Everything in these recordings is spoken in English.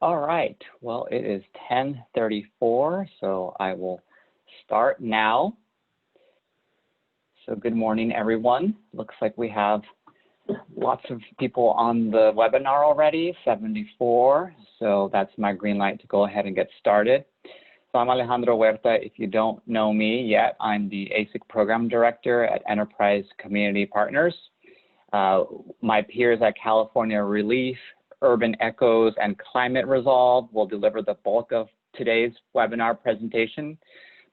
All right, well, it is 10:34, so I will start now. So good morning, everyone. Looks like we have lots of people on the webinar already, 74, so that's my green light to go ahead and get started. So I'm Alejandro Huerta. If you don't know me yet, I'm the AHSC Program Director at Enterprise Community Partners. My peers at California Relief, Urban Echoes, and Climate Resolve will deliver the bulk of today's webinar presentation,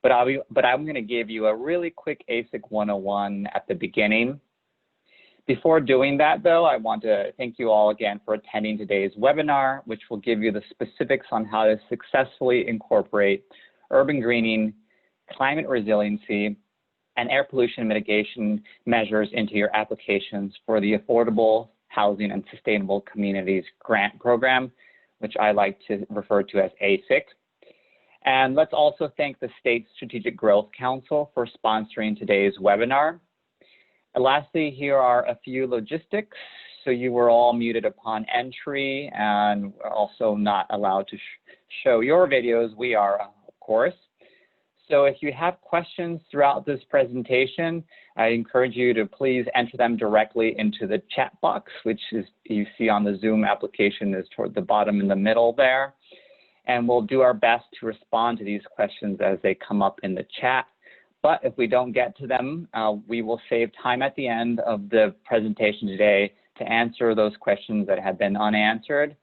but I'm going to give you a really quick AHSC 101 at the beginning. Before doing that, though, I want to thank you all again for attending today's webinar, which will give you the specifics on how to successfully incorporate urban greening, climate resiliency, and air pollution mitigation measures into your applications for the Affordable Housing and Sustainable Communities Grant Program, which I like to refer to as AHSC. And let's also thank the State Strategic Growth Council for sponsoring today's webinar. And lastly, here are a few logistics. So you were all muted upon entry and also not allowed to show your videos. We are, of course. So if you have questions throughout this presentation, I encourage you to please enter them directly into the chat box, which is you see on the Zoom application is toward the bottom in the middle there. And we'll do our best to respond to these questions as they come up in the chat. But if we don't get to them, we will save time at the end of the presentation today to answer those questions that have been unanswered.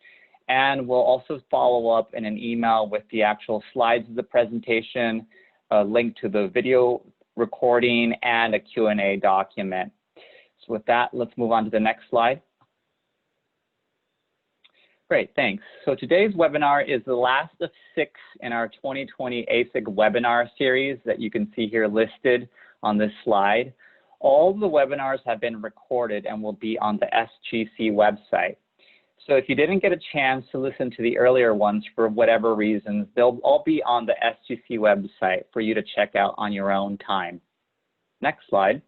And we'll also follow up in an email with the actual slides of the presentation, a link to the video recording, and a Q&A document. So with that, let's move on to the next slide. Great, thanks. So today's webinar is the last of 6 in our 2020 AHSC webinar series that you can see here listed on this slide. All the webinars have been recorded and will be on the SGC website. So if you didn't get a chance to listen to the earlier ones for whatever reasons, they'll all be on the SGC website for you to check out on your own time. Next slide.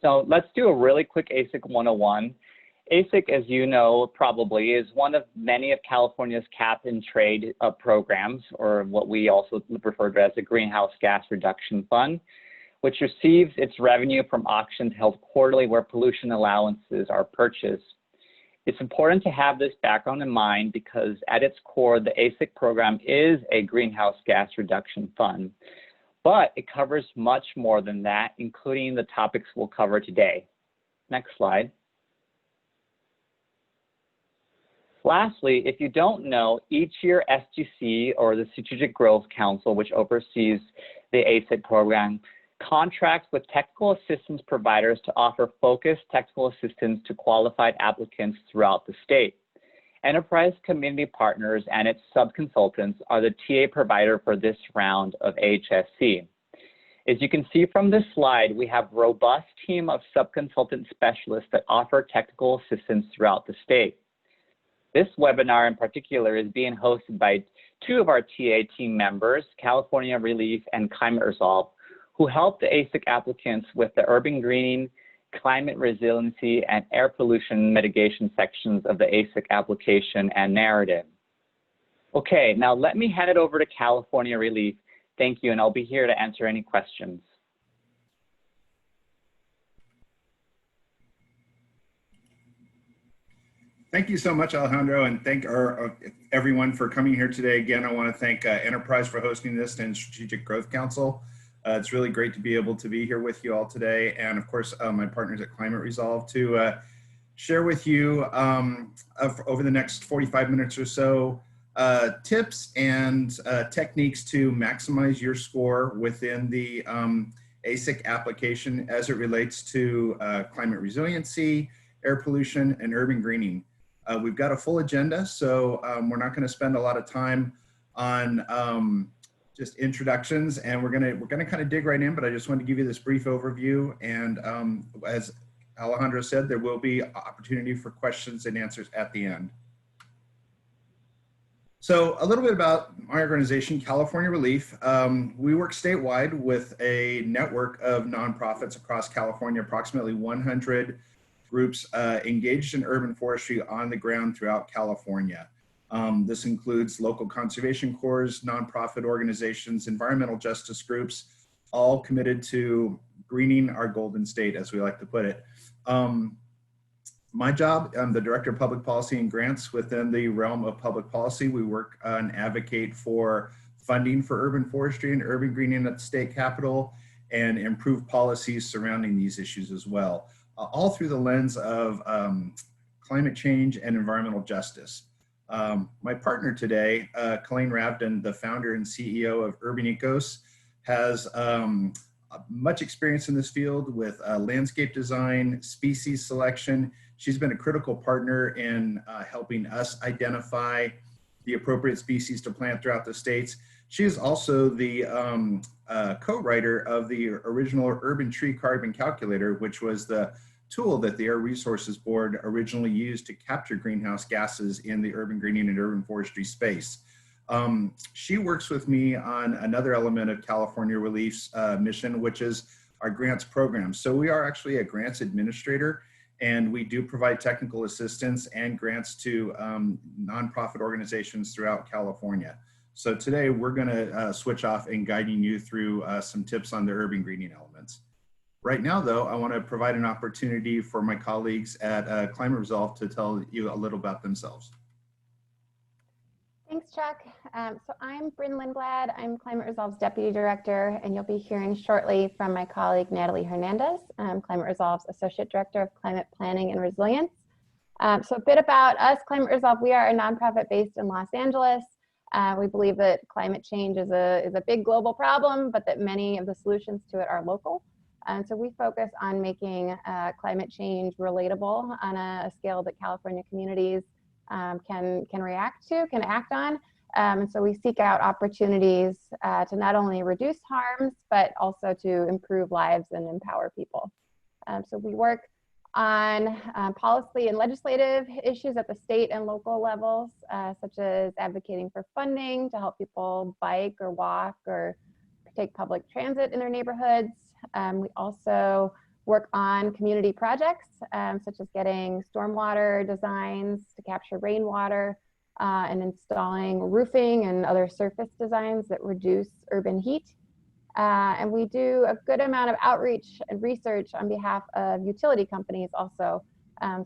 So let's do a really quick AHSC 101. AHSC, as you know, probably is one of many of California's cap and trade programs, or what we also refer to as a greenhouse gas reduction fund, which receives its revenue from auctions held quarterly where pollution allowances are purchased. It's important to have this background in mind because at its core, the AHSC program is a greenhouse gas reduction fund, but it covers much more than that, including the topics we'll cover today. Next slide. Lastly, if you don't know, each year SGC, or the Strategic Growth Council, which oversees the AHSC program, contracts with technical assistance providers to offer focused technical assistance to qualified applicants throughout the state. Enterprise Community Partners and its sub-consultants are the TA provider for this round of AHSC. As you can see from this slide, we have a robust team of sub-consultant specialists that offer technical assistance throughout the state. This webinar in particular is being hosted by 2 of our TA team members, California Relief and Climate Resolve, who help the AHSC applicants with the urban greening, climate resiliency, and air pollution mitigation sections of the AHSC application and narrative. Okay, now let me hand it over to California Relief. Thank you, and I'll be here to answer any questions. Thank you so much, Alejandro, and thank everyone for coming here today. Again, I want to thank Enterprise for hosting this and Strategic Growth Council. It's really great to be able to be here with you all today, and of course, my partners at Climate Resolve to share with you over the next 45 minutes or so tips and techniques to maximize your score within the AHSC application as it relates to climate resiliency, air pollution, and urban greening. We've got a full agenda, so we're not going to spend a lot of time on just introductions, and we're gonna kind of dig right in. But I just wanted to give you this brief overview, and as Alejandro said, there will be opportunity for questions and answers at the end. So a little bit about my organization, California Relief. We work statewide with a network of nonprofits across California, approximately 100 groups engaged in urban forestry on the ground throughout California. This includes local conservation corps, nonprofit organizations, environmental justice groups, all committed to greening our golden state, as we like to put it. My job, I'm the Director of Public Policy and Grants within the realm of public policy. We work and advocate for funding for urban forestry and urban greening at the state capitol and improve policies surrounding these issues as well, all through the lens of climate change and environmental justice. My partner today, Colleen Ravden, the founder and CEO of Urban Ecos, has much experience in this field with landscape design, species selection. She's been a critical partner in helping us identify the appropriate species to plant throughout the states. She is also the co-writer of the original Urban Tree Carbon Calculator, which was the tool that the Air Resources Board originally used to capture greenhouse gases in the urban greening and urban forestry space. She works with me on another element of California Relief's mission, which is our grants program. So we are actually a grants administrator, and we do provide technical assistance and grants to nonprofit organizations throughout California. So today we're gonna switch off and guiding you through some tips on the urban greening elements. Right now though, I wanna provide an opportunity for my colleagues at Climate Resolve to tell you a little about themselves. Thanks, Chuck. So I'm Bryn Lindblad. I'm Climate Resolve's Deputy Director, and you'll be hearing shortly from my colleague, Natalie Hernandez, Climate Resolve's Associate Director of Climate Planning and Resilience. So a bit about us, Climate Resolve, we are a nonprofit based in Los Angeles. We believe that climate change is a big global problem, but that many of the solutions to it are local. And so we focus on making climate change relatable on a scale that California communities can react to, can act on. And so we seek out opportunities to not only reduce harms, but also to improve lives and empower people. So we work on policy and legislative issues at the state and local levels, such as advocating for funding to help people bike or walk or take public transit in their neighborhoods. We also work on community projects, such as getting stormwater designs to capture rainwater and installing roofing and other surface designs that reduce urban heat. And we do a good amount of outreach and research on behalf of utility companies also,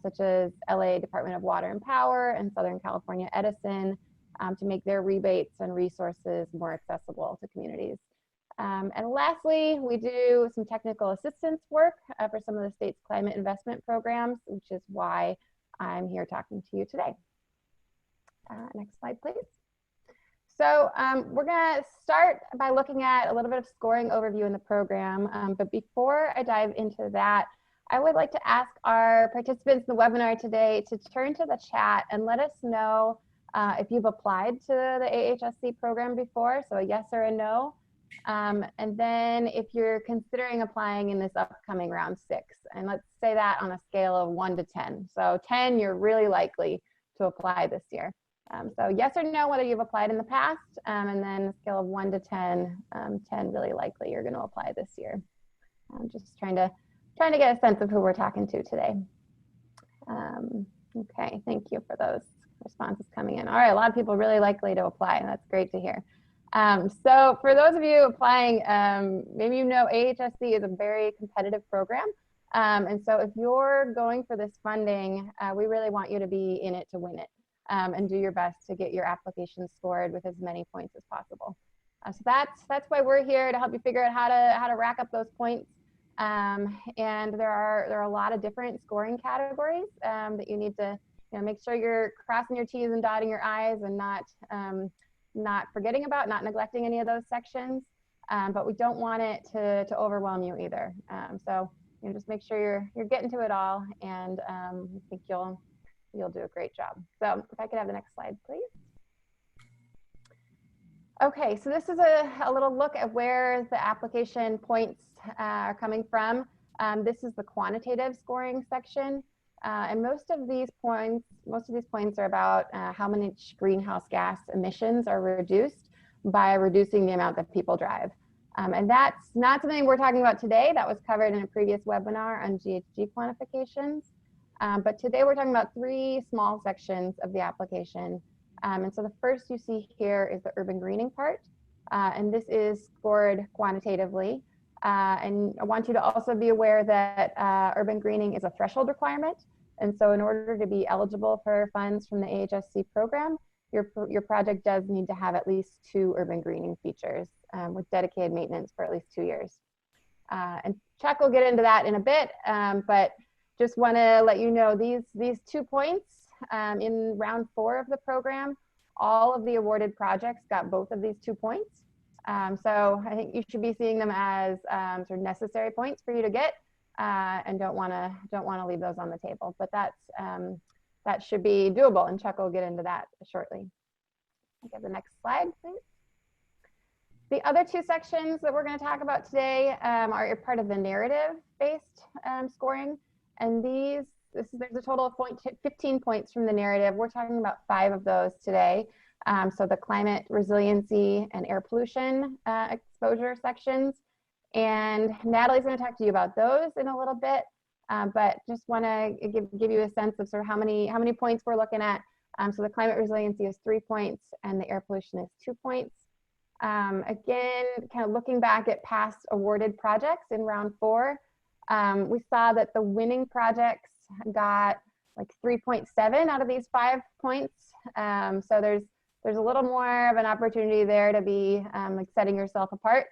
such as LA Department of Water and Power and Southern California Edison, to make their rebates and resources more accessible to communities. And lastly, we do some technical assistance work for some of the state's climate investment programs, which is why I'm here talking to you today. Next slide, please. So we're going to start by looking at a little bit of scoring overview in the program. But before I dive into that, I would like to ask our participants in the webinar today to turn to the chat and let us know if you've applied to the AHSC program before, so a yes or a no. And then if you're considering applying in this upcoming round 6, and let's say that on a scale of 1 to 10. So 10, you're really likely to apply this year. So yes or no, whether you've applied in the past, and then a scale of 1 to 10, 10 really likely you're going to apply this year. I'm just trying to get a sense of who we're talking to today. Okay, thank you for those responses coming in. All right, a lot of people really likely to apply, and that's great to hear. So for those of you applying, maybe you know AHSC is a very competitive program. And so if you're going for this funding, we really want you to be in it to win it, and do your best to get your application scored with as many points as possible. So that's why we're here, to help you figure out how to rack up those points. And there are a lot of different scoring categories that you need to make sure you're crossing your T's and dotting your I's, and not forgetting about, not neglecting any of those sections, but we don't want it to overwhelm you either. So just make sure you're getting to it all, and I think you'll do a great job. So if I could have the next slide, please. Okay, so this is a little look at where the application points are coming from. This is the quantitative scoring section. And most of these points are about how much greenhouse gas emissions are reduced by reducing the amount that people drive. And that's not something we're talking about today. That was covered in a previous webinar on GHG quantifications. But today we're talking about 3 small sections of the application. And so the first you see here is the urban greening part. And this is scored quantitatively. And I want you to also be aware that urban greening is a threshold requirement. And so in order to be eligible for funds from the AHSC program, your project does need to have at least 2 urban greening features with dedicated maintenance for at least 2 years. And Chuck will get into that in a bit, but just want to let you know these 2 points in round 4 of the program, all of the awarded projects got both of these 2 points. So I think you should be seeing them as sort of necessary points for you to get, and don't want to leave those on the table. But that should be doable, and Chuck will get into that shortly. Get the next slide, please. The other 2 sections that we're going to talk about today are part of the narrative-based scoring, and there's a total of 15 points from the narrative. We're talking about 5 of those today. So the climate, resiliency, and air pollution exposure sections. And Natalie's going to talk to you about those in a little bit, but just want to give you a sense of sort of how many points we're looking at. So the climate resiliency is 3 points, and the air pollution is 2 points. Again, kind of looking back at past awarded projects in round 4, we saw that the winning projects got like 3.7 out of these 5 points. So there's a little more of an opportunity there to be like setting yourself apart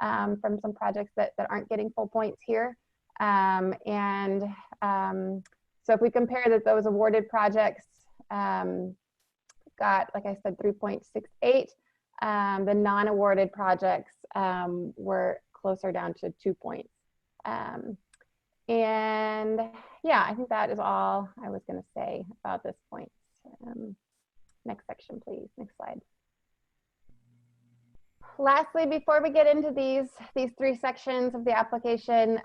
from some projects that aren't getting full points here. So if we compare that, those awarded projects got, like I said, 3.68. The non-awarded projects were closer down to 2 points. And yeah, I think that is all I was going to say about this point. Next section, please. Next slide. Lastly, before we get into these 3 sections of the application,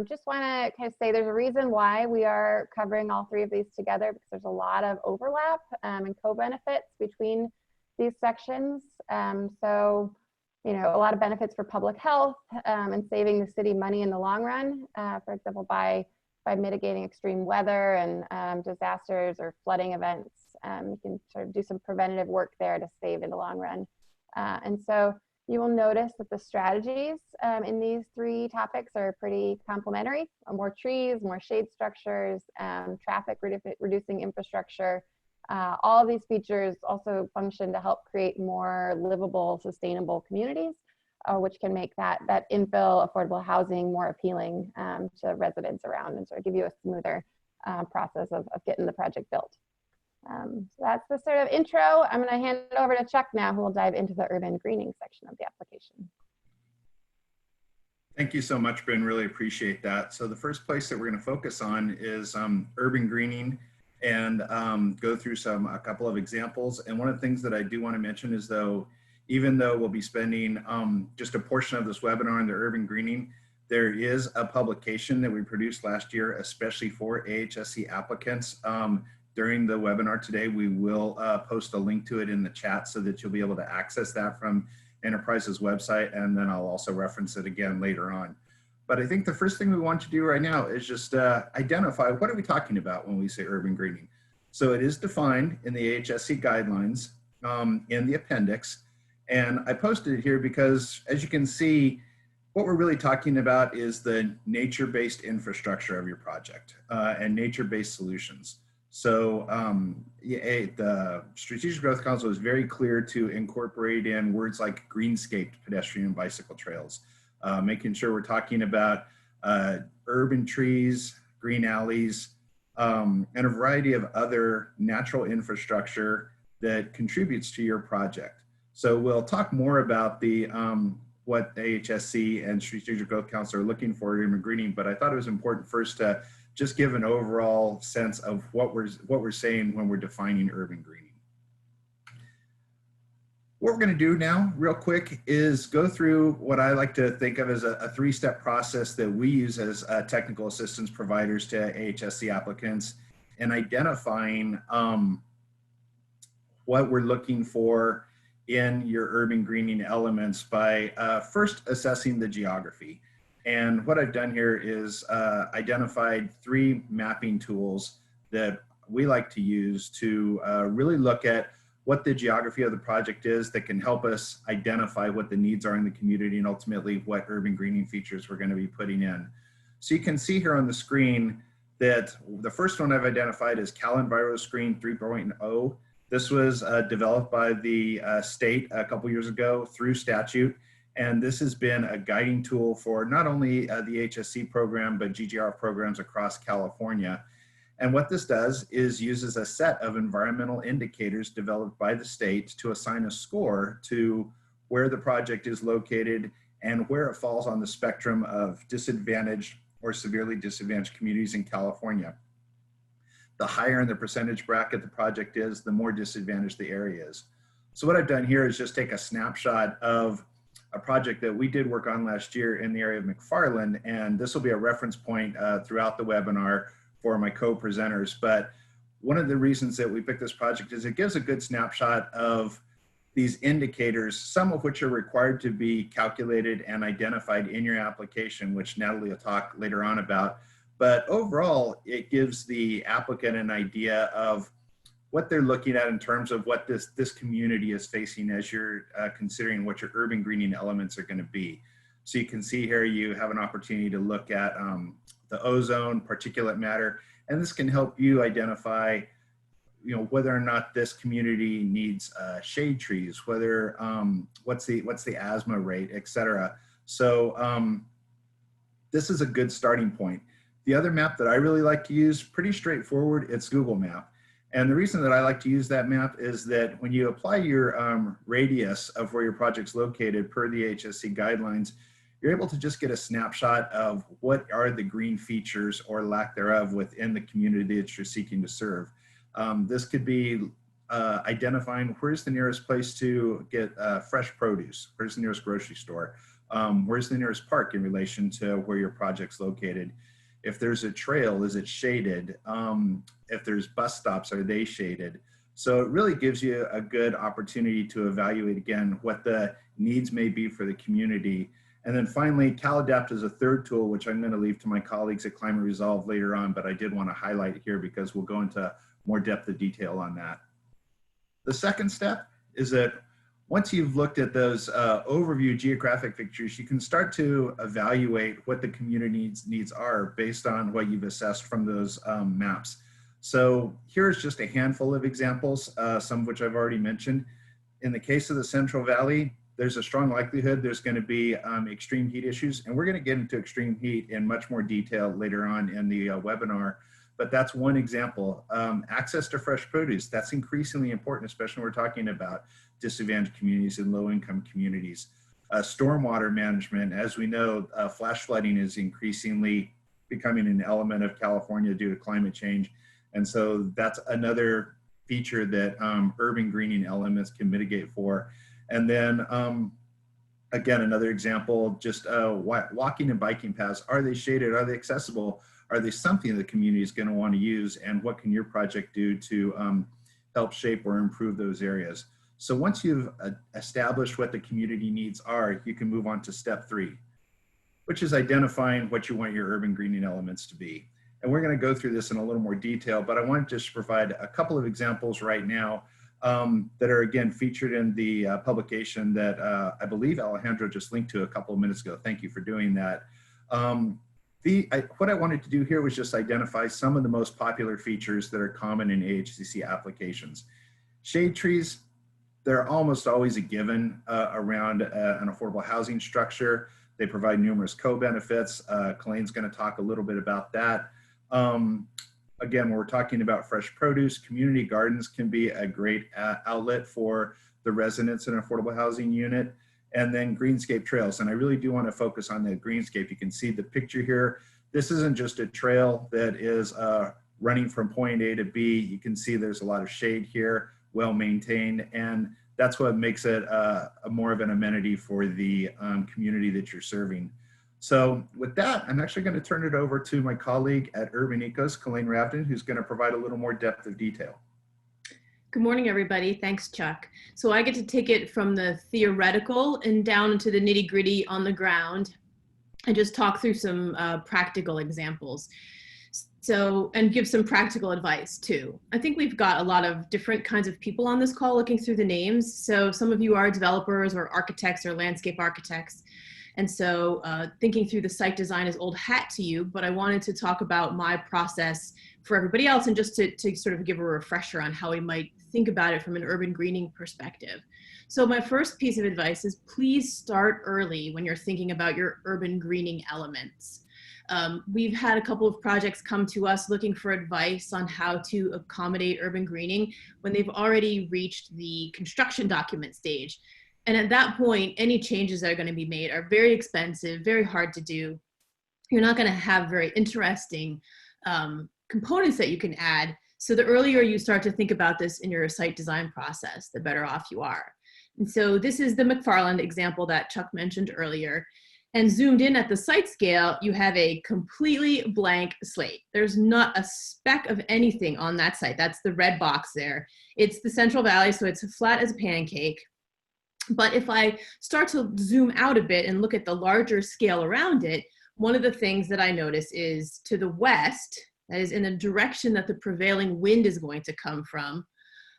just want to kind of say there's a reason why we are covering all 3 of these together, because there's a lot of overlap and co-benefits between these sections. So, you know, a lot of benefits for public health and saving the city money in the long run, for example, by mitigating extreme weather and disasters or flooding events. You can sort of do some preventative work there to save in the long run. And so you will notice that the strategies in these 3 topics are pretty complementary. More trees, more shade structures, traffic reducing infrastructure. All of these features also function to help create more livable, sustainable communities, which can make that infill affordable housing more appealing to residents around, and sort of give you a smoother process of getting the project built. So that's the sort of intro. I'm going to hand it over to Chuck now, who will dive into the urban greening section of the application. Thank you so much, Bryn. Really appreciate that. So the first place that we're going to focus on is urban greening, and go through a couple of examples. And one of the things that I do want to mention is, even though we'll be spending just a portion of this webinar on the urban greening, there is a publication that we produced last year, especially for AHSC applicants. During the webinar today, we will post a link to it in the chat so that you'll be able to access that from Enterprise's website, and then I'll also reference it again later on. But I think the first thing we want to do right now is just identify, what are we talking about when we say urban greening? So it is defined in the AHSC guidelines in the appendix, and I posted it here because, as you can see, what we're really talking about is the nature-based infrastructure of your project and nature-based solutions. So the Strategic Growth Council is very clear to incorporate in words like greenscaped pedestrian and bicycle trails, making sure we're talking about urban trees, green alleys, and a variety of other natural infrastructure that contributes to your project. So we'll talk more about the what AHSC and Strategic Growth Council are looking for in urban greening, but I thought it was important first to just give an overall sense of what we're saying when we're defining urban greening. What we're going to do now, real quick, is go through what I like to think of as a 3-step process that we use as technical assistance providers to AHSC applicants, and identifying what we're looking for in your urban greening elements by first assessing the geography. And what I've done here is identified 3 mapping tools that we like to use to really look at what the geography of the project is that can help us identify what the needs are in the community and ultimately what urban greening features we're going to be putting in. So you can see here on the screen that the first one I've identified is Cal Enviro Screen 3.0. This was developed by the state a couple years ago through statute. And this has been a guiding tool for not only the AHSC program, but GGR programs across California. And what this does is uses a set of environmental indicators developed by the state to assign a score to where the project is located and where it falls on the spectrum of disadvantaged or severely disadvantaged communities in California. The higher in the percentage bracket the project is, the more disadvantaged the area is. So what I've done here is just take a snapshot of a project that we did work on last year in the area of McFarland, and this will be a reference point throughout the webinar for my co-presenters. But one of the reasons that we picked this project is it gives a good snapshot of these indicators, some of which are required to be calculated and identified in your application, which Natalie will talk later on about. But overall, it gives the applicant an idea of what they're looking at in terms of what this community is facing as you're considering what your urban greening elements are going to be. So you can see here you have an opportunity to look at the ozone, particulate matter, and this can help you identify, whether or not this community needs shade trees, whether what's the asthma rate, et cetera. So this is a good starting point. The other map that I really like to use, pretty straightforward, it's Google Map. And the reason that I like to use that map is that when you apply your radius of where your project's located per the AHSC guidelines, you're able to just get a snapshot of what are the green features or lack thereof within the community that you're seeking to serve. This could be identifying where's the nearest place to get fresh produce, where's the nearest grocery store, where's the nearest park in relation to where your project's located. If there's a trail, is it shaded? If there's bus stops, are they shaded? So it really gives you a good opportunity to evaluate again what the needs may be for the community. And then finally, CalAdapt is a third tool, which I'm going to leave to my colleagues at Climate Resolve later on, but I did want to highlight here because we'll go into more depth of detail on that. The second step is that once you've looked at those overview geographic pictures, you can start to evaluate what the community needs are based on what you've assessed from those maps. So here's just a handful of examples, some of which I've already mentioned. In the case of the Central Valley, there's a strong likelihood there's going to be extreme heat issues, and we're going to get into extreme heat in much more detail later on in the webinar. But that's one example. Access to fresh produce, that's increasingly important, especially when we're talking about disadvantaged communities and low-income communities. Stormwater management, as we know, flash flooding is increasingly becoming an element of California due to climate change. And so that's another feature that urban greening elements can mitigate for. And then, again, another example, just walking and biking paths. Are they shaded? Are they accessible? Are they something the community is going to want to use? And what can your project do to help shape or improve those areas? So once you've established what the community needs are, you can move on to step 3, which is identifying what you want your urban greening elements to be. And we're going to go through this in a little more detail, but I want to just provide a couple of examples right now that are, again, featured in the publication that I believe Alejandro just linked to a couple of minutes ago. Thank you for doing that. What I wanted to do here was just identify some of the most popular features that are common in AHCC applications. Shade trees, they're almost always a given around an affordable housing structure. They provide numerous co-benefits. Colleen's going to talk a little bit about that. Again, when we're talking about fresh produce, community gardens can be a great outlet for the residents in an affordable housing unit. And then greenscape trails. And I really do want to focus on the greenscape. You can see the picture here. This isn't just a trail that is running from point A to B. You can see there's a lot of shade here, well maintained, and that's what makes it a more of an amenity for the community that you're serving. So with that, I'm actually going to turn it over to my colleague at Urban Ecos, Colleen Ravden, who's going to provide a little more depth of detail. Good morning, everybody. Thanks, Chuck. So I get to take it from the theoretical and down into the nitty gritty on the ground and just talk through some practical examples. So, and give some practical advice too. I think we've got a lot of different kinds of people on this call looking through the names. So some of you are developers or architects or landscape architects. And so thinking through the site design is old hat to you, but I wanted to talk about my process for everybody else and just to sort of give a refresher on how we might think about it from an urban greening perspective. So my first piece of advice is please start early when you're thinking about your urban greening elements. We've had a couple of projects come to us looking for advice on how to accommodate urban greening when they've already reached the construction document stage. And at that point, any changes that are going to be made are very expensive, very hard to do. You're not going to have very interesting components that you can add. So the earlier you start to think about this in your site design process, the better off you are. And so this is the McFarland example that Chuck mentioned earlier. And zoomed in at the site scale, you have a completely blank slate. There's not a speck of anything on that site. That's the red box there. It's the Central Valley, so it's flat as a pancake. But if I start to zoom out a bit and look at the larger scale around it, one of the things that I notice is to the west, that is in the direction that the prevailing wind is going to come from,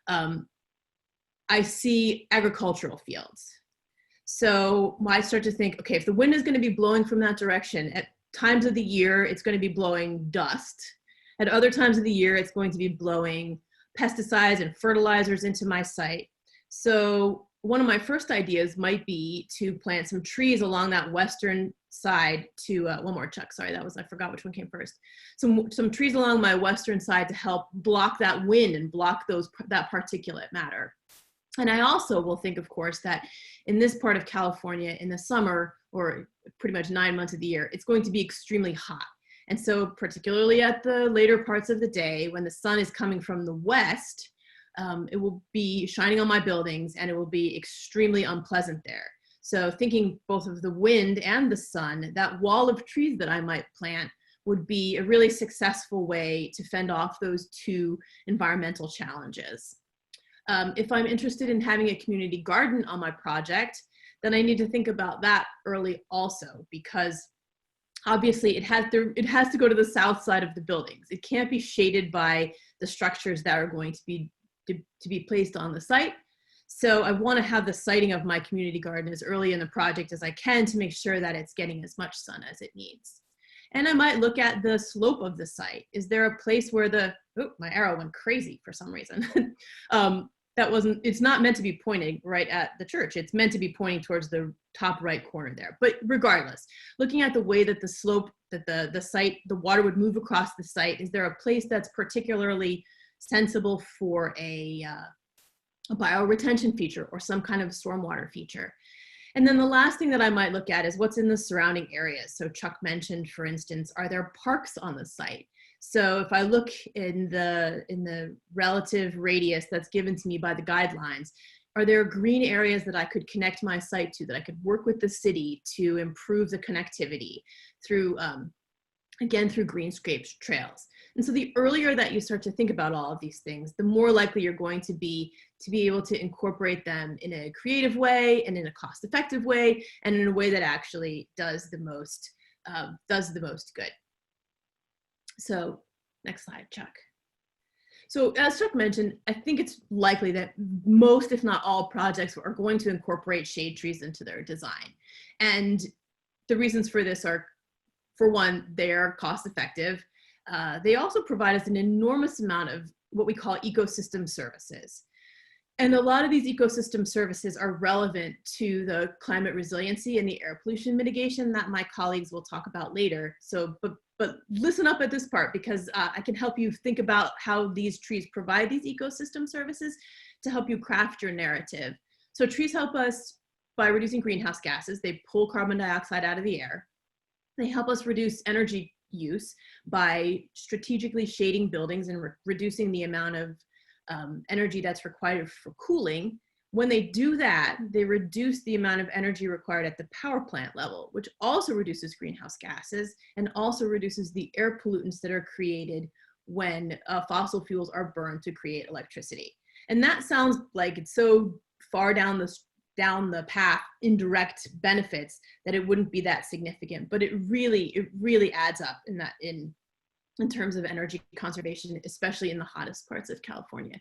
I see agricultural fields. So I start to think, okay, if the wind is going to be blowing from that direction, at times of the year, it's going to be blowing dust. At other times of the year, it's going to be blowing pesticides and fertilizers into my site. So one of my first ideas might be to plant some trees along that western side to, one more, Chuck, sorry, I forgot which one came first. Some trees along my western side to help block that wind and block that particulate matter. And I also will think, of course, that in this part of California in the summer, or pretty much 9 months of the year, it's going to be extremely hot. And so particularly at the later parts of the day, when the sun is coming from the west, it will be shining on my buildings and it will be extremely unpleasant there. So thinking both of the wind and the sun, that wall of trees that I might plant would be a really successful way to fend off those two environmental challenges. If I'm interested in having a community garden on my project, then I need to think about that early also, because obviously it has to go to the south side of the buildings. It can't be shaded by the structures that are going to be placed on the site. So I want to have the siting of my community garden as early in the project as I can to make sure that it's getting as much sun as it needs. And I might look at the slope of the site. Is there a place where my arrow went crazy for some reason. It's not meant to be pointing right at the church. It's meant to be pointing towards the top right corner there. But regardless, looking at the way that the slope, that the water would move across the site, is there a place that's particularly sensible for a bioretention feature or some kind of stormwater feature? And then the last thing that I might look at is what's in the surrounding areas. So Chuck mentioned, for instance, are there parks on the site? So if I look in the relative radius that's given to me by the guidelines, are there green areas that I could connect my site to, that I could work with the city to improve the connectivity through, again, through greenscaped trails? And so the earlier that you start to think about all of these things, the more likely you're going to be able to incorporate them in a creative way and in a cost-effective way and in a way that actually does the most good. So next slide, Chuck. So as Chuck mentioned, I think it's likely that most, if not all, projects are going to incorporate shade trees into their design. And the reasons for this are, for one, they're cost effective. They also provide us an enormous amount of what we call ecosystem services. And a lot of these ecosystem services are relevant to the climate resiliency and the air pollution mitigation that my colleagues will talk about later. So, but listen up at this part, because I can help you think about how these trees provide these ecosystem services to help you craft your narrative. So trees help us by reducing greenhouse gases. They pull carbon dioxide out of the air. They help us reduce energy use by strategically shading buildings and reducing the amount of energy that's required for cooling. When they do that, they reduce the amount of energy required at the power plant level, which also reduces greenhouse gases and also reduces the air pollutants that are created when fossil fuels are burned to create electricity. And that sounds like it's so far down the path, indirect benefits, that it wouldn't be that significant, but it really adds up in in terms of energy conservation, especially in the hottest parts of California.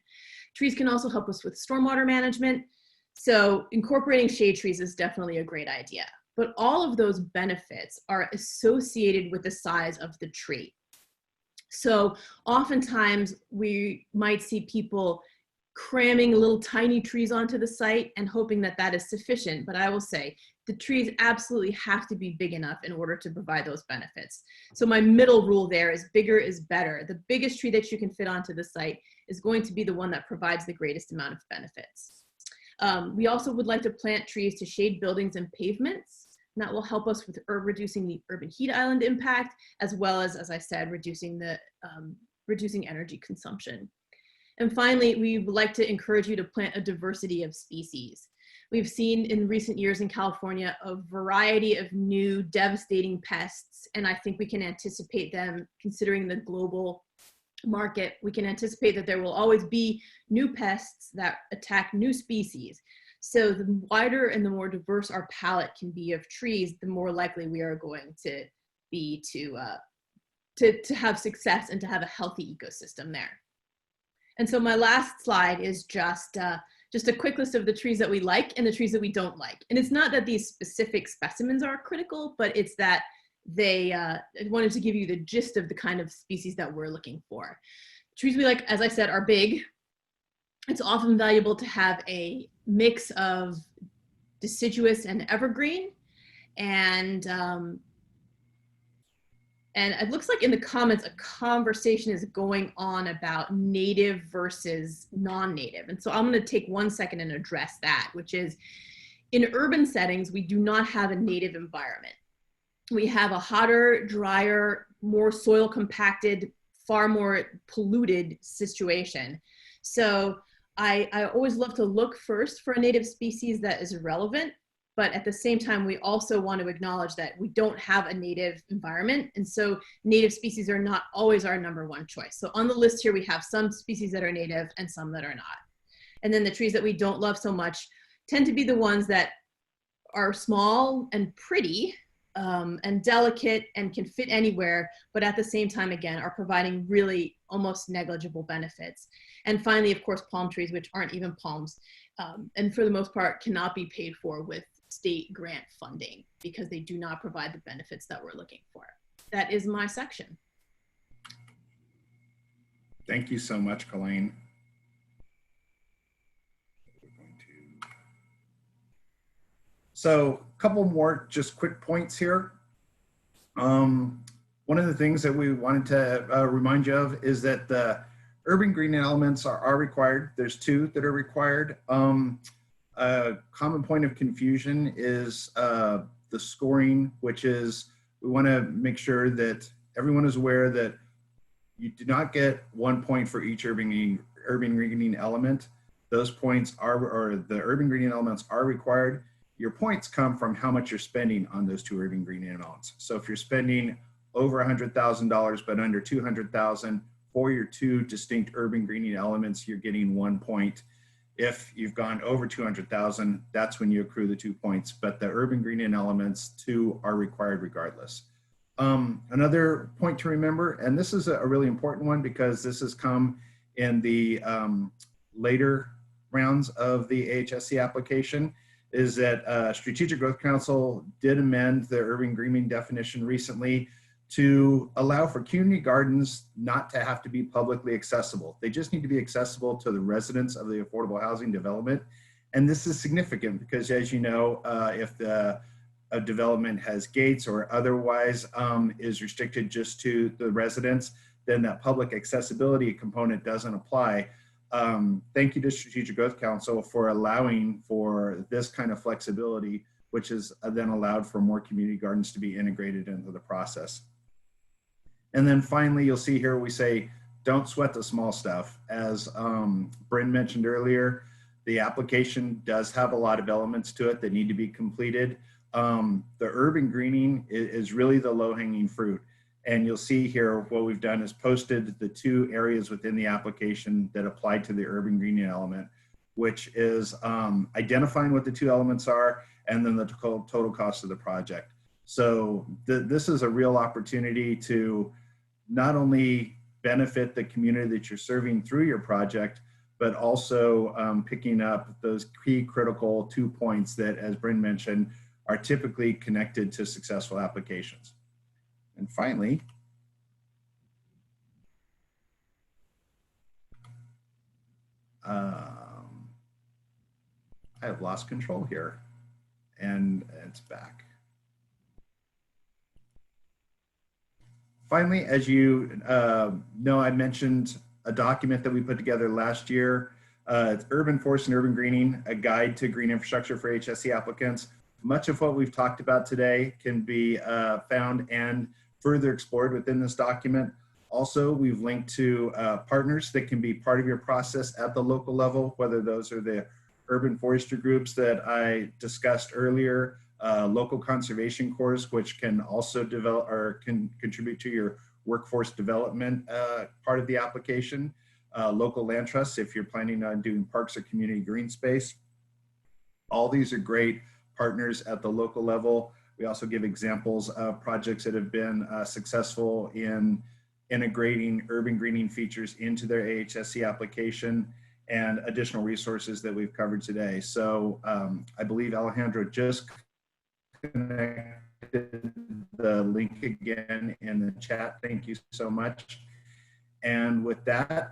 Trees can also help us with stormwater management. So incorporating shade trees is definitely a great idea. But all of those benefits are associated with the size of the tree. So oftentimes we might see people cramming little tiny trees onto the site and hoping that that is sufficient. But I will say the trees absolutely have to be big enough in order to provide those benefits. So my middle rule there is bigger is better. The biggest tree that you can fit onto the site is going to be the one that provides the greatest amount of benefits. We also would like to plant trees to shade buildings and pavements. And that will help us with reducing the urban heat island impact, as well as I said, reducing energy consumption. And finally, we would like to encourage you to plant a diversity of species. We've seen in recent years in California a variety of new devastating pests, and I think we can anticipate them considering the global market. We can anticipate that there will always be new pests that attack new species. So the wider and the more diverse our palette can be of trees, the more likely we are going to be to have success and to have a healthy ecosystem there. And so my last slide is just a quick list of the trees that we like and the trees that we don't like. And it's not that these specific specimens are critical, but it's that I wanted to give you the gist of the kind of species that we're looking for. Trees we like, as I said, are big. It's often valuable to have a mix of deciduous and evergreen. And it looks like in the comments, a conversation is going on about native versus non-native. And so I'm going to take 1 second and address that, which is in urban settings, we do not have a native environment. We have a hotter, drier, more soil compacted, far more polluted situation. So I always love to look first for a native species that is relevant, but at the same time, we also want to acknowledge that we don't have a native environment. And so native species are not always our #1 choice. So on the list here, we have some species that are native and some that are not. And then the trees that we don't love so much tend to be the ones that are small and pretty and delicate and can fit anywhere, but at the same time, again, are providing really almost negligible benefits. And finally, of course, palm trees, which aren't even palms, and for the most part cannot be paid for with state grant funding because they do not provide the benefits that we're looking for. That is my section. Thank you so much, Colleen. So a couple more just quick points here. One of the things that we wanted to remind you of is that the urban green elements are required. There's 2 that are required. A common point of confusion is the scoring, which is we want to make sure that everyone is aware that you do not get 1 point for each urban greening element. Those points or the urban greening elements are required. Your points come from how much you're spending on those 2 urban greening elements. So if you're spending over $100,000 but under $200,000 for your 2 distinct urban greening elements, you're getting 1 point. If you've gone over 200,000, that's when you accrue the 2 points. But the urban greening elements 2 are required regardless. Another point to remember, and this is a really important one because this has come in the later rounds of the AHSC application, is that Strategic Growth Council did amend the urban greening definition recently to allow for community gardens not to have to be publicly accessible. They just need to be accessible to the residents of the affordable housing development. And this is significant because, as you know, if a development has gates or otherwise is restricted just to the residents, then that public accessibility component doesn't apply. Thank you to Strategic Growth Council for allowing for this kind of flexibility, which is then allowed for more community gardens to be integrated into the process. And then finally, you'll see here we say, don't sweat the small stuff. As Bryn mentioned earlier, the application does have a lot of elements to it that need to be completed. The urban greening is really the low-hanging fruit. And you'll see here what we've done is posted the 2 areas within the application that apply to the urban greening element, which is identifying what the 2 elements are and then the total cost of the project. So this is a real opportunity to not only benefit the community that you're serving through your project, but also picking up those key critical 2 points that, as Bryn mentioned, are typically connected to successful applications. And finally, I have lost control here, and it's back. Finally, as you know, I mentioned a document that we put together last year. It's Urban Forest and Urban Greening, a guide to green infrastructure for AHSC applicants. Much of what we've talked about today can be found and further explored within this document. Also, we've linked to partners that can be part of your process at the local level, whether those are the urban forestry groups that I discussed earlier, local conservation corps, which can also develop or can contribute to your workforce development part of the application, local land trusts if you're planning on doing parks or community green space. All these are great partners at the local level. We also give examples of projects that have been successful in integrating urban greening features into their AHSC application, and additional resources that we've covered today. So I believe Alejandro just connected the link again in the chat. Thank you so much. And with that,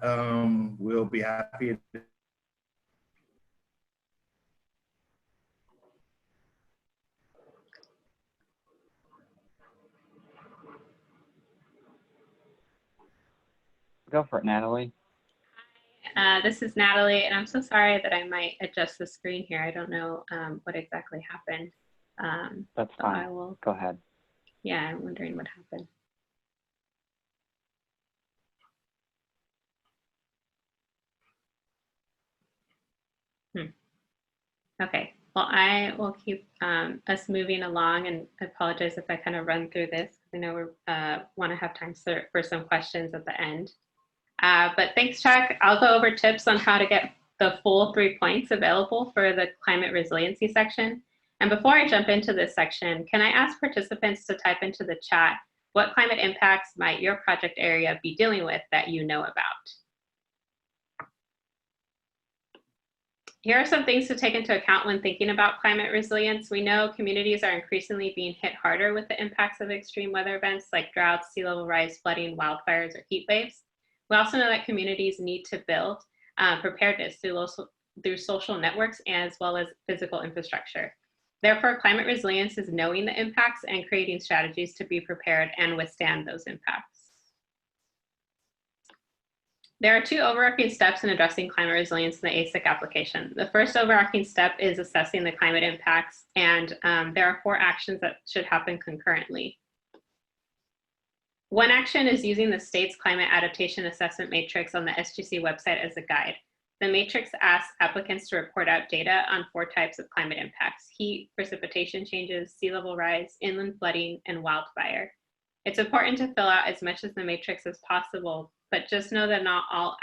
we'll be happy to Go for it, Natalie. This is Natalie, and I'm so sorry that I might adjust the screen here. I don't know what exactly happened. That's so fine. I will, go ahead. Yeah, I'm wondering what happened. Okay, well, I will keep us moving along, and I apologize if I kind of run through this. I know we want to have time for some questions at the end. But thanks, Chuck. I'll go over tips on how to get the full 3 points available for the climate resiliency section. And before I jump into this section, can I ask participants to type into the chat what climate impacts might your project area be dealing with that you know about? Here are some things to take into account when thinking about climate resilience. We know communities are increasingly being hit harder with the impacts of extreme weather events like droughts, sea level rise, flooding, wildfires, or heat waves. We also know that communities need to build preparedness through social networks as well as physical infrastructure. Therefore, climate resilience is knowing the impacts and creating strategies to be prepared and withstand those impacts. There are 2 overarching steps in addressing climate resilience in the AHSC application. The first overarching step is assessing the climate impacts, and there are 4 actions that should happen concurrently. One action is using the state's climate adaptation assessment matrix on the SGC website as a guide. The matrix asks applicants to report out data on 4 types of climate impacts: heat, precipitation changes, sea level rise, inland flooding, and wildfire. It's important to fill out as much of the matrix as possible, but just know that not all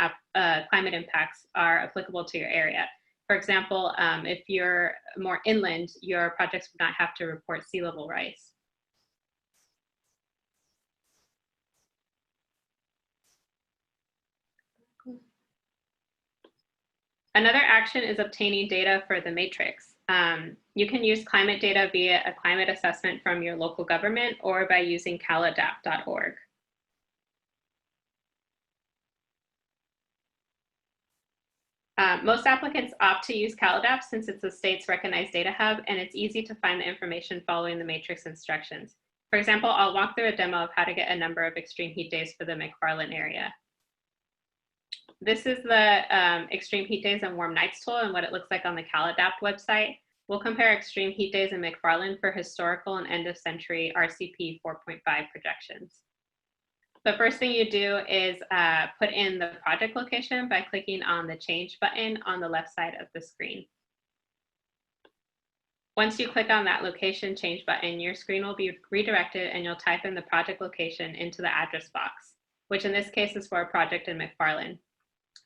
climate impacts are applicable to your area. For example, if you're more inland, your projects would not have to report sea level rise. Another action is obtaining data for the matrix. You can use climate data via a climate assessment from your local government or by using caladapt.org. Most applicants opt to use CalAdapt since it's the state's recognized data hub and it's easy to find the information following the matrix instructions. For example, I'll walk through a demo of how to get a number of extreme heat days for the McFarland area. This is the extreme heat days and warm nights tool and what it looks like on the CalAdapt website. We'll compare extreme heat days in McFarland for historical and end of century RCP 4.5 projections. The first thing you do is put in the project location by clicking on the change button on the left side of the screen. Once you click on that location change button, your screen will be redirected and you'll type in the project location into the address box, which in this case is for a project in McFarland.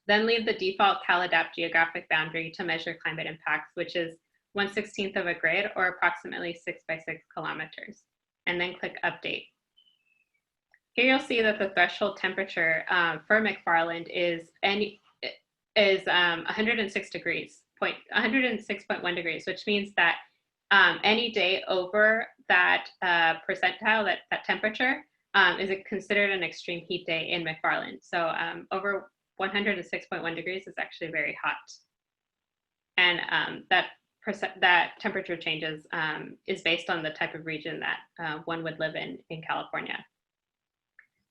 Then leave the default CalAdapt geographic boundary to measure climate impacts, which is 1/16 of a grid or approximately 6 by 6 kilometers, and then click update. Here you'll see that the threshold temperature for McFarland is 106 degrees, 106.1 degrees, which means that any day over that percentile, that temperature, is considered an extreme heat day in McFarland. So over 106.1 degrees is actually very hot. And that temperature changes is based on the type of region that one would live in California.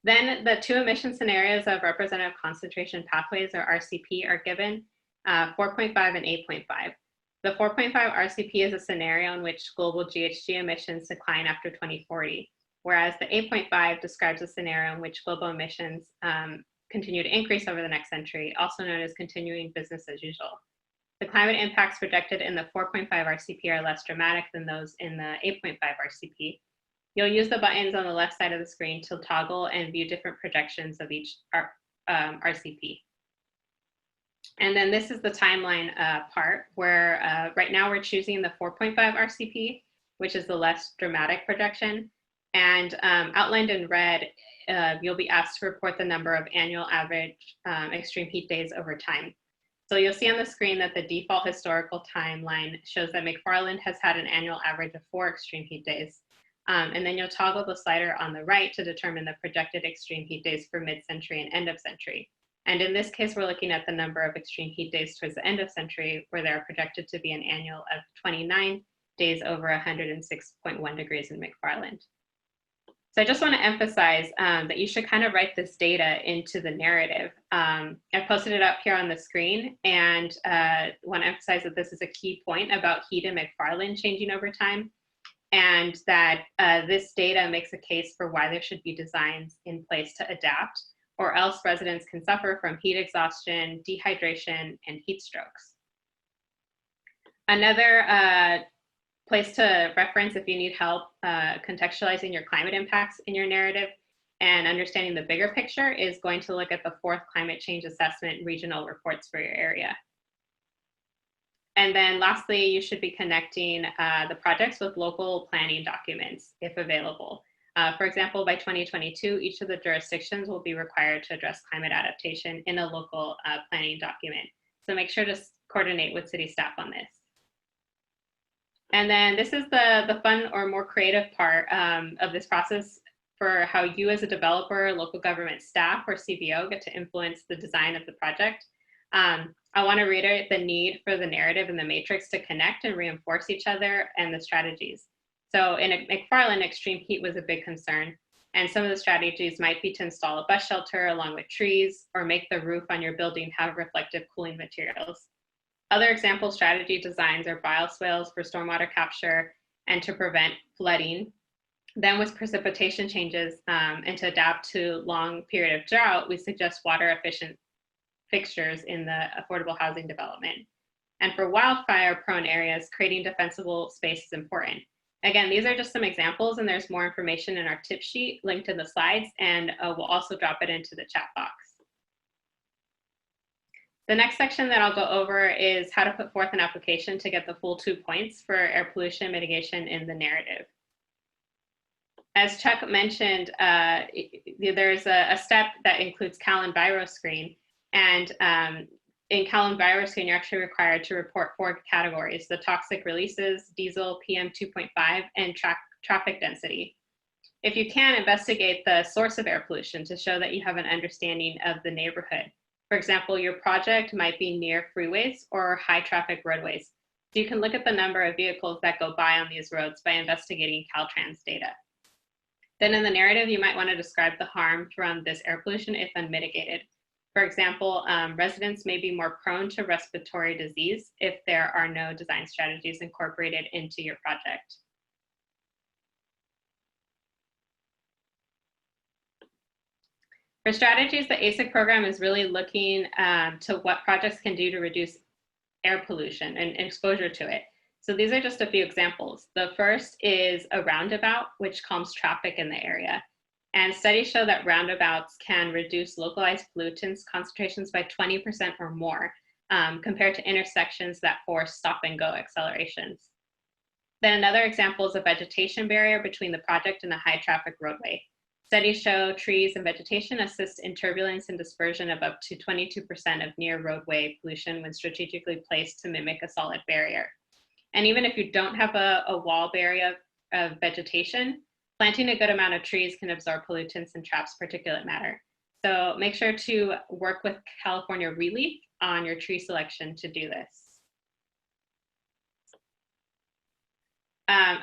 Then the two emission scenarios of representative concentration pathways, or RCP, are given, 4.5 and 8.5. The 4.5 RCP is a scenario in which global GHG emissions decline after 2040, whereas the 8.5 describes a scenario in which global emissions continue to increase over the next century, also known as continuing business as usual. The climate impacts projected in the 4.5 RCP are less dramatic than those in the 8.5 RCP. You'll use the buttons on the left side of the screen to toggle and view different projections of each RCP. And then this is the timeline part where right now we're choosing the 4.5 RCP, which is the less dramatic projection. And outlined in red, you'll be asked to report the number of annual average extreme heat days over time. So you'll see on the screen that the default historical timeline shows that McFarland has had an annual average of 4 extreme heat days. And then you'll toggle the slider on the right to determine the projected extreme heat days for mid-century and end of century. And in this case, we're looking at the number of extreme heat days towards the end of century, where they're projected to be an annual of 29 days over 106.1 degrees in McFarland. So I just want to emphasize that you should kind of write this data into the narrative. I've posted it up here on the screen, and want to emphasize that this is a key point about heat in McFarland changing over time, and that this data makes a case for why there should be designs in place to adapt, or else residents can suffer from heat exhaustion, dehydration, and heat strokes. Another place to reference if you need help contextualizing your climate impacts in your narrative and understanding the bigger picture is going to look at the 4th Climate Change Assessment regional reports for your area. And then lastly, you should be connecting the projects with local planning documents if available. For example, by 2022, each of the jurisdictions will be required to address climate adaptation in a local planning document. So make sure to coordinate with city staff on this. And then this is the fun or more creative part of this process for how you as a developer, local government staff, or CBO get to influence the design of the project. I want to reiterate the need for the narrative and the matrix to connect and reinforce each other and the strategies. So in McFarland, extreme heat was a big concern. And some of the strategies might be to install a bus shelter along with trees, or make the roof on your building have reflective cooling materials. Other example strategy designs are bioswales for stormwater capture and to prevent flooding. Then with precipitation changes and to adapt to long period of drought, we suggest water efficient fixtures in the affordable housing development. And for wildfire prone areas, creating defensible space is important. Again, these are just some examples, and there's more information in our tip sheet linked in the slides, and we'll also drop it into the chat box. The next section that I'll go over is how to put forth an application to get the full 2 points for air pollution mitigation in the narrative. As Chuck mentioned, there's a step that includes Cal EnviroScreen, and in Cal EnviroScreen, you're actually required to report 4 categories: the toxic releases, diesel, PM 2.5, and traffic density. If you can, investigate the source of air pollution to show that you have an understanding of the neighborhood. For example, your project might be near freeways or high traffic roadways. So you can look at the number of vehicles that go by on these roads by investigating Caltrans data. Then in the narrative, you might want to describe the harm from this air pollution if unmitigated. For example, residents may be more prone to respiratory disease if there are no design strategies incorporated into your project. For strategies, the AHSC program is really looking to what projects can do to reduce air pollution and exposure to it. So these are just a few examples. The first is a roundabout, which calms traffic in the area. And studies show that roundabouts can reduce localized pollutants concentrations by 20% or more compared to intersections that force stop and go accelerations. Then another example is a vegetation barrier between the project and a high traffic roadway. Studies show trees and vegetation assist in turbulence and dispersion of up to 22% of near roadway pollution when strategically placed to mimic a solid barrier. And even if you don't have a wall barrier of vegetation, planting a good amount of trees can absorb pollutants and traps particulate matter. So make sure to work with California Relief on your tree selection to do this.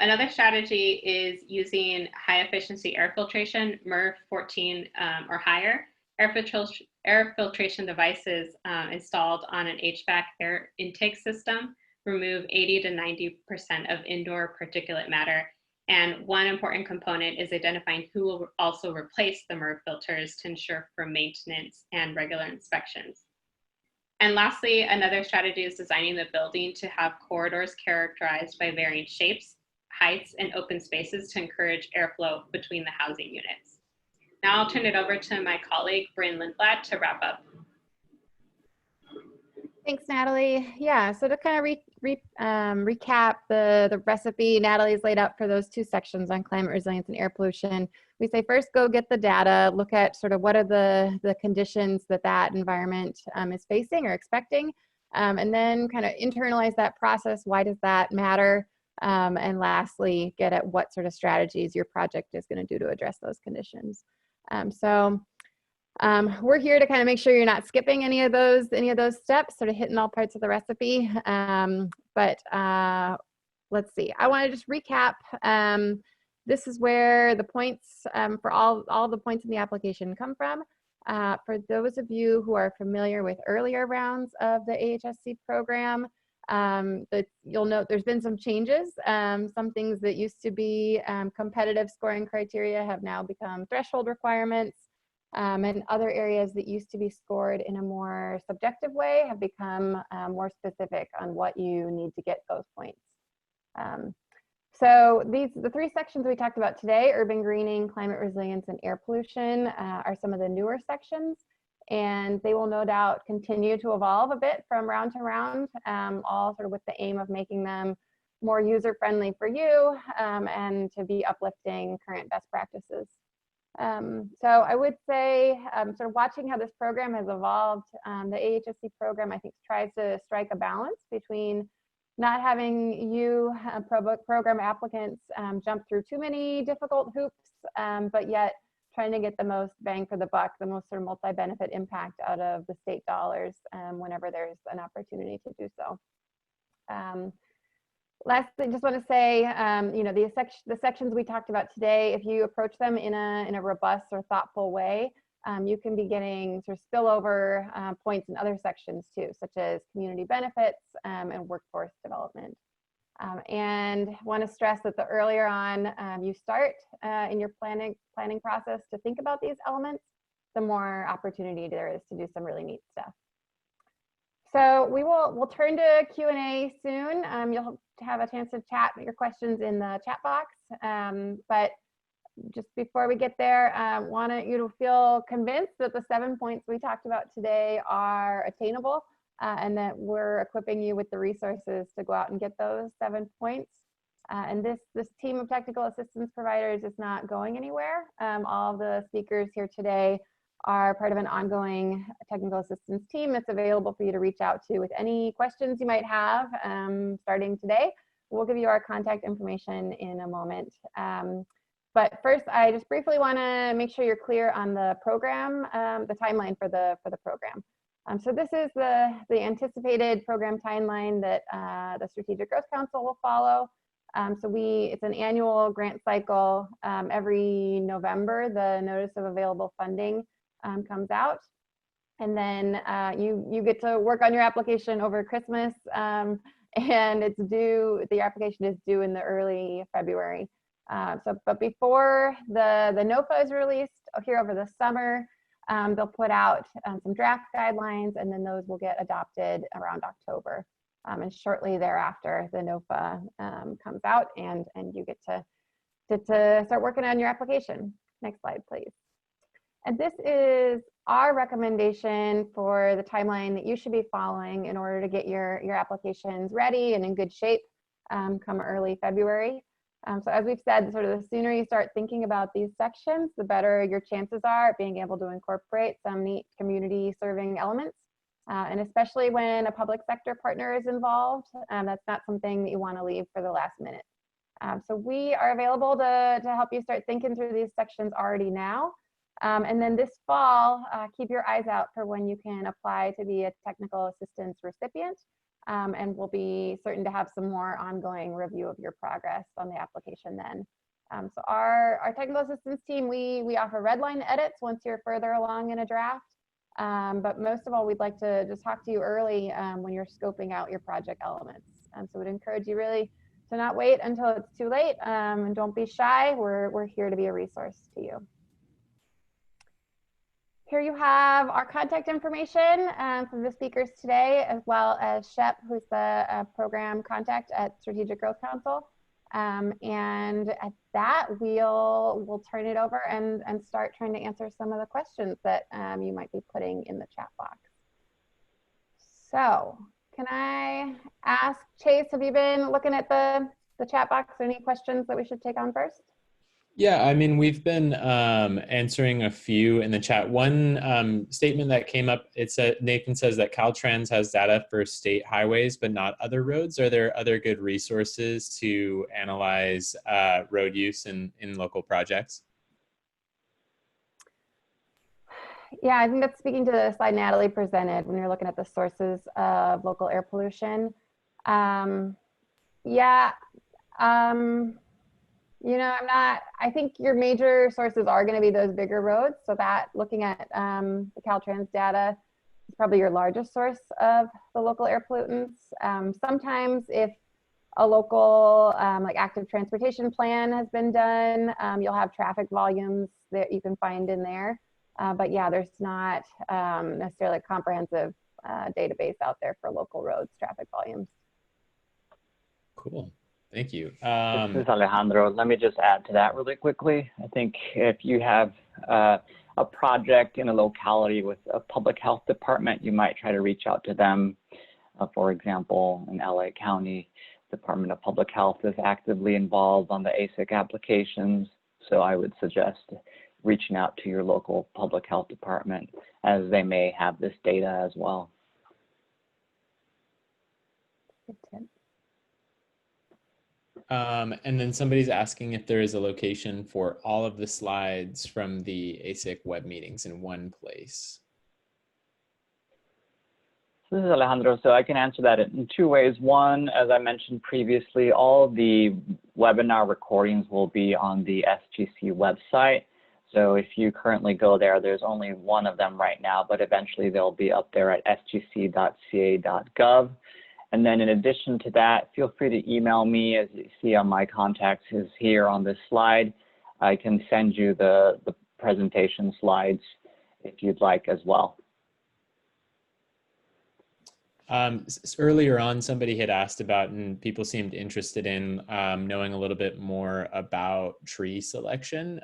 Another strategy is using high efficiency air filtration, MERV 14 or higher. Air filtration devices installed on an HVAC air intake system remove 80 to 90% of indoor particulate matter. And one important component is identifying who will also replace the MERV filters to ensure for maintenance and regular inspections. And lastly, another strategy is designing the building to have corridors characterized by varying shapes, heights, and open spaces to encourage airflow between the housing units. Now I'll turn it over to my colleague, Bryn Lindblad, to wrap up. Thanks, Natalie. Yeah, so to kind of recap the recipe Natalie's laid out for those two sections on climate resilience and air pollution, we say first go get the data, look at sort of what are the conditions that environment is facing or expecting, and then kind of internalize that process. Why does that matter? And lastly, get at what sort of strategies your project is going to do to address those conditions. We're here to kind of make sure you're not skipping any of those steps, sort of hitting all parts of the recipe. But let's see, I want to just recap. This is where the points for all the points in the application come from. For those of you who are familiar with earlier rounds of the AHSC program, you'll note there's been some changes. Some things that used to be competitive scoring criteria have now become threshold requirements. And other areas that used to be scored in a more subjective way have become more specific on what you need to get those points. So the three sections we talked about today, urban greening, climate resilience, and air pollution, are some of the newer sections. And they will no doubt continue to evolve a bit from round to round, all sort of with the aim of making them more user-friendly for you and to be uplifting current best practices. So I would say sort of watching how this program has evolved, the AHSC program I think tries to strike a balance between not having you program applicants jump through too many difficult hoops, but yet trying to get the most bang for the buck, the most sort of multi-benefit impact out of the state dollars whenever there's an opportunity to do so. Lastly, just want to say, you know, the sections we talked about today, if you approach them in a robust or thoughtful way, you can be getting sort of spillover points in other sections too, such as community benefits and workforce development. And want to stress that the earlier on you start in your planning process to think about these elements, the more opportunity there is to do some really neat stuff. So we'll turn to Q&A soon. You'll have a chance to chat your questions in the chat box. But just before we get there, want you to feel convinced that the 7 points we talked about today are attainable and that we're equipping you with the resources to go out and get those 7 points. And this team of technical assistance providers is not going anywhere. All the speakers here today are part of an ongoing technical assistance team that's available for you to reach out to with any questions you might have starting today. We'll give you our contact information in a moment. But first, I just briefly want to make sure you're clear on the program, the timeline for the program. So this is the anticipated program timeline that the Strategic Growth Council will follow. It's an annual grant cycle. Every November, the notice of available funding comes out, and then you get to work on your application over Christmas, and the application is due in the early February. But before the NOFA is released here over the summer, they'll put out some draft guidelines, and then those will get adopted around October. And shortly thereafter, the NOFA comes out, and you get to start working on your application. Next slide, please. And this is our recommendation for the timeline that you should be following in order to get your applications ready and in good shape come early February. So as we've said, sort of the sooner you start thinking about these sections, the better your chances are at being able to incorporate some neat community serving elements. And especially when a public sector partner is involved, that's not something that you want to leave for the last minute. So we are available to help you start thinking through these sections already now. And then this fall, keep your eyes out for when you can apply to be a technical assistance recipient. And we'll be certain to have some more ongoing review of your progress on the application then. So our technical assistance team, we offer red line edits once you're further along in a draft. But most of all, we'd like to just talk to you early when you're scoping out your project elements. So we'd encourage you really to not wait until it's too late, and don't be shy. We're here to be a resource to you. Here you have our contact information from the speakers today, as well as Shep, who's the program contact at Strategic Growth Council. And at that, we'll turn it over and start trying to answer some of the questions that you might be putting in the chat box. So can I ask Chase, have you been looking at the chat box? Any questions that we should take on first? Yeah, I mean, we've been answering a few in the chat. One statement that came up, it said, Nathan says that Caltrans has data for state highways, but not other roads. Are there other good resources to analyze road use in local projects? Yeah, I think that's speaking to the slide Natalie presented when you're looking at the sources of local air pollution. You know, I think your major sources are going to be those bigger roads. So that looking at the Caltrans data is probably your largest source of the local air pollutants. Sometimes if a local like active transportation plan has been done, you'll have traffic volumes that you can find in there. But yeah, there's not necessarily a comprehensive database out there for local roads traffic volumes. Cool. Thank you. This is Alejandro. Let me just add to that really quickly. I think if you have a project in a locality with a public health department, you might try to reach out to them. For example, in LA County, Department of Public Health is actively involved on the AHSC applications. So I would suggest reaching out to your local public health department, as they may have this data as well. Good tip. And then somebody's asking if there is a location for all of the slides from the AHSC web meetings in one place. This is Alejandro. So I can answer that in two ways. One, as I mentioned previously, all of the webinar recordings will be on the SGC website. So if you currently go there, there's only one of them right now, but eventually they'll be up there at sgc.ca.gov. And then in addition to that, feel free to email me. As you see on my contacts is here on this slide. I can send you the presentation slides if you'd like as well. Earlier on, somebody had asked about, and people seemed interested in knowing a little bit more about tree selection.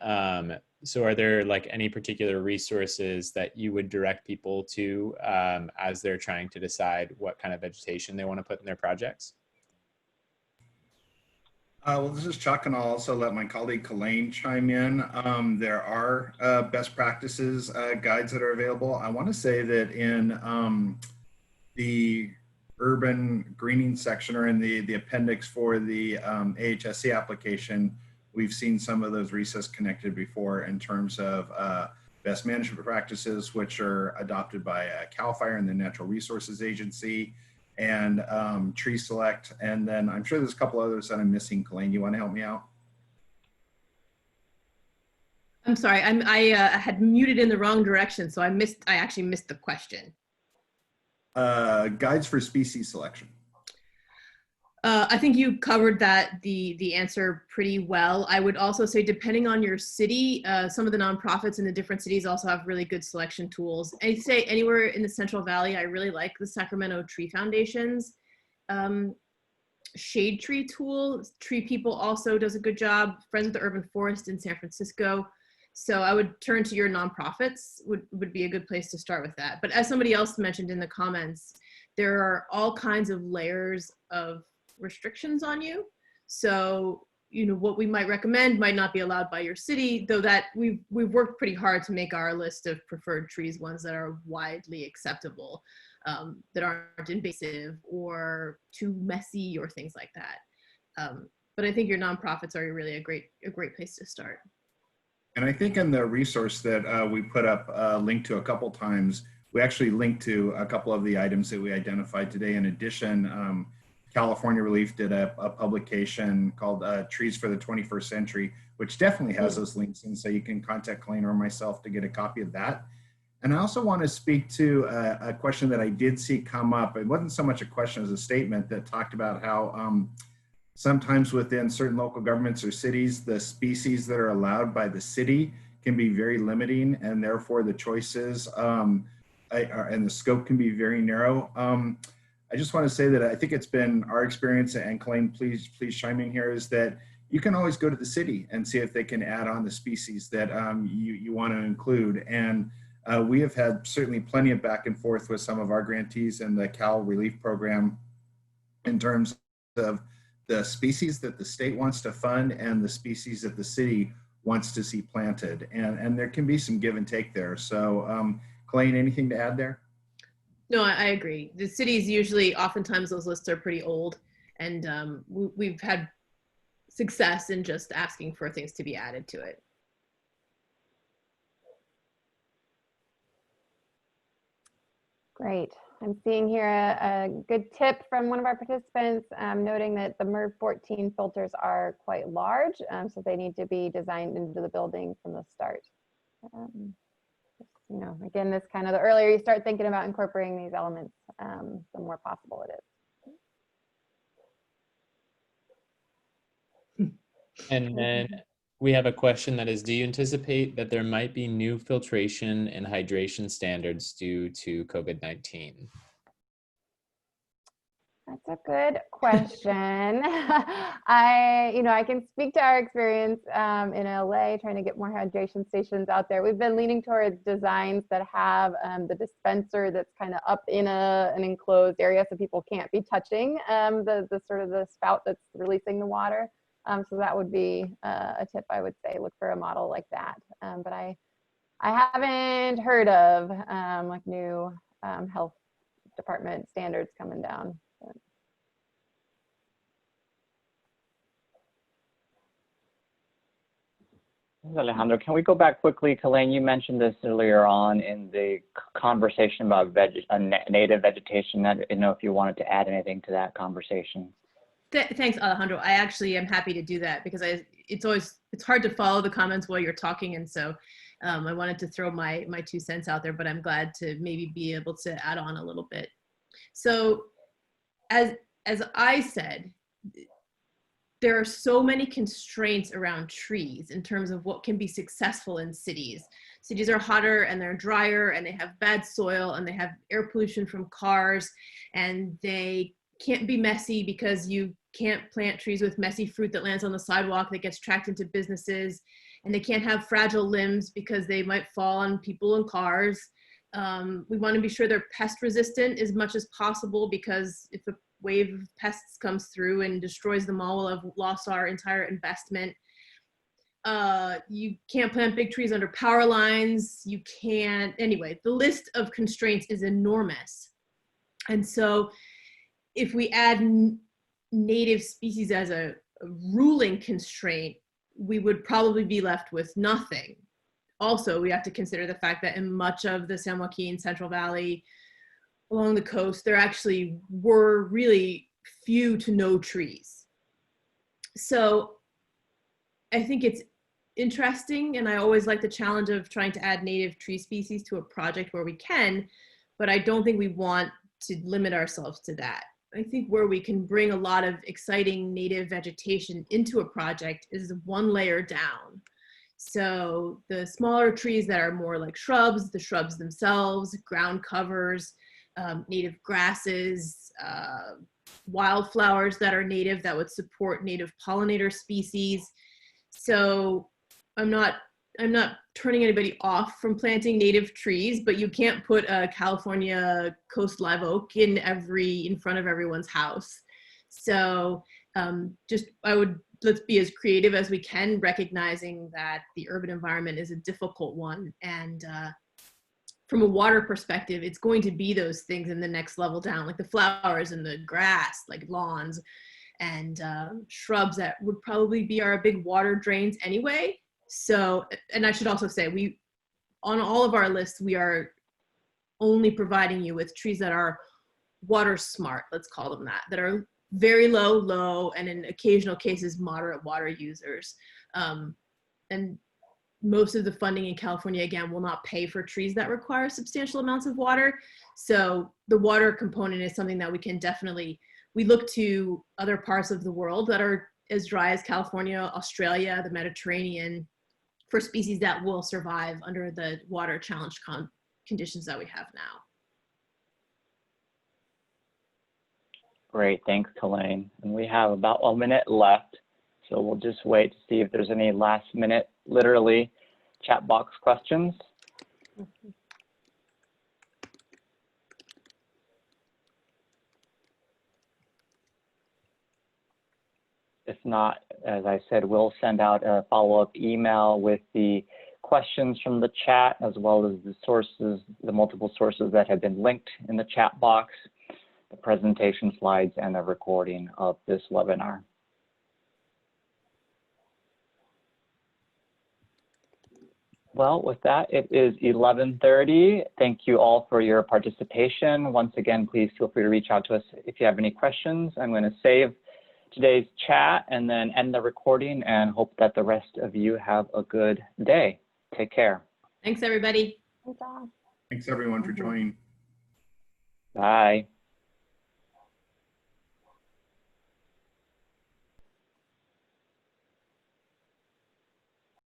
So are there like any particular resources that you would direct people to as they're trying to decide what kind of vegetation they want to put in their projects? Well, this is Chuck, and I'll also let my colleague Kalaine chime in. There are best practices guides that are available. I want to say that in the urban greening section, or in the appendix for the AHSC application, we've seen some of those recess connected before in terms of best management practices, which are adopted by CAL FIRE and the Natural Resources Agency, and Tree Select. And then I'm sure there's a couple others that I'm missing. Kalaine, you want to help me out? I'm sorry, I had muted in the wrong direction, so I actually missed the question. Guides for species selection. I think you covered the answer pretty well. I would also say, depending on your city, some of the nonprofits in the different cities also have really good selection tools. I'd say anywhere in the Central Valley, I really like the Sacramento Tree Foundation's shade tree tool. Tree People also does a good job. Friends of the Urban Forest in San Francisco. So I would turn to your nonprofits, would be a good place to start with that. But as somebody else mentioned in the comments, there are all kinds of layers of restrictions on you. So what we might recommend might not be allowed by your city, though that we've worked pretty hard to make our list of preferred trees ones that are widely acceptable, that aren't invasive or too messy or things like that. But I think your nonprofits are really a great place to start. And I think in the resource that we put up linked to a couple times, we actually linked to a couple of the items that we identified today. In addition, California Relief did a publication called Trees for the 21st Century, which definitely has those links. And so you can contact Colleen or myself to get a copy of that. And I also want to speak to a question that I did see come up. It wasn't so much a question as a statement that talked about how sometimes within certain local governments or cities, the species that are allowed by the city can be very limiting, and therefore the choices and the scope can be very narrow. I just want to say that I think it's been our experience, and Colleen, please chime in here, is that you can always go to the city and see if they can add on the species that you want to include. And we have had certainly plenty of back and forth with some of our grantees in the Cal Relief Program in terms of the species that the state wants to fund and the species that the city wants to see planted. And there can be some give and take there. So Colleen, anything to add there? No, I agree. The cities usually, oftentimes those lists are pretty old, and we've had success in just asking for things to be added to it. Great. I'm seeing here a good tip from one of our participants, noting that the MERV 14 filters are quite large, so they need to be designed into the building from the start. Again, this kind of the earlier you start thinking about incorporating these elements, the more possible it is. And then we have a question that is, do you anticipate that there might be new filtration and hydration standards due to COVID-19? That's a good question. I can speak to our experience in LA trying to get more hydration stations out there. We've been leaning towards designs that have the dispenser that's kind of up in an enclosed area, so people can't be touching the sort of the spout that's releasing the water. So that would be a tip I would say, look for a model like that. But I haven't heard of like new health department standards coming down. Alejandro, can we go back quickly? Colleen, you mentioned this earlier on in the conversation about native vegetation. I didn't know if you wanted to add anything to that conversation. Thanks, Alejandro. I actually am happy to do that because it's hard to follow the comments while you're talking, and so I wanted to throw my 2 cents out there, but I'm glad to maybe be able to add on a little bit. So as I said, there are so many constraints around trees in terms of what can be successful in cities. Cities are hotter and they're drier and they have bad soil and they have air pollution from cars, and they can't be messy because you can't plant trees with messy fruit that lands on the sidewalk that gets tracked into businesses, and they can't have fragile limbs because they might fall on people and cars. We want to be sure they're pest resistant as much as possible, because if a wave of pests comes through and destroys them all, we'll have lost our entire investment. You can't plant big trees under power lines. You can't, anyway, the list of constraints is enormous. And so if we add native species as a ruling constraint, we would probably be left with nothing. Also, we have to consider the fact that in much of the San Joaquin Central Valley, along the coast, there actually were really few to no trees. So I think it's interesting, and I always like the challenge of trying to add native tree species to a project where we can, but I don't think we want to limit ourselves to that. I think where we can bring a lot of exciting native vegetation into a project is one layer down. So the smaller trees that are more like shrubs, the shrubs themselves, ground covers, native grasses, wildflowers that are native that would support native pollinator species. So I'm not turning anybody off from planting native trees, but you can't put a California coast live oak in front of everyone's house. So I would let's be as creative as we can, recognizing that the urban environment is a difficult one. And from a water perspective, it's going to be those things in the next level down, like the flowers and the grass, like lawns and shrubs that would probably be our big water drains anyway. So, and I should also say, on all of our lists, we are only providing you with trees that are water smart, let's call them that are very low, and in occasional cases, moderate water users. And most of the funding in California, again, will not pay for trees that require substantial amounts of water. So the water component is something that we can definitely, we look to other parts of the world that are as dry as California, Australia, the Mediterranean, for species that will survive under the water challenge conditions that we have now. Great, thanks, Kalaine. And we have about a minute left, so we'll just wait to see if there's any last minute, literally, chat box questions. If not, as I said, we'll send out a follow-up email with the questions from the chat, as well as the sources, the multiple sources that have been linked in the chat box, the presentation slides, and the recording of this webinar. Well, with that, it is 11:30. Thank you all for your participation. Once again, please feel free to reach out to us if you have any questions. I'm going to save today's chat and then end the recording, and hope that the rest of you have a good day. Take care. Thanks, everybody. Thanks all. Thanks everyone for joining. Bye.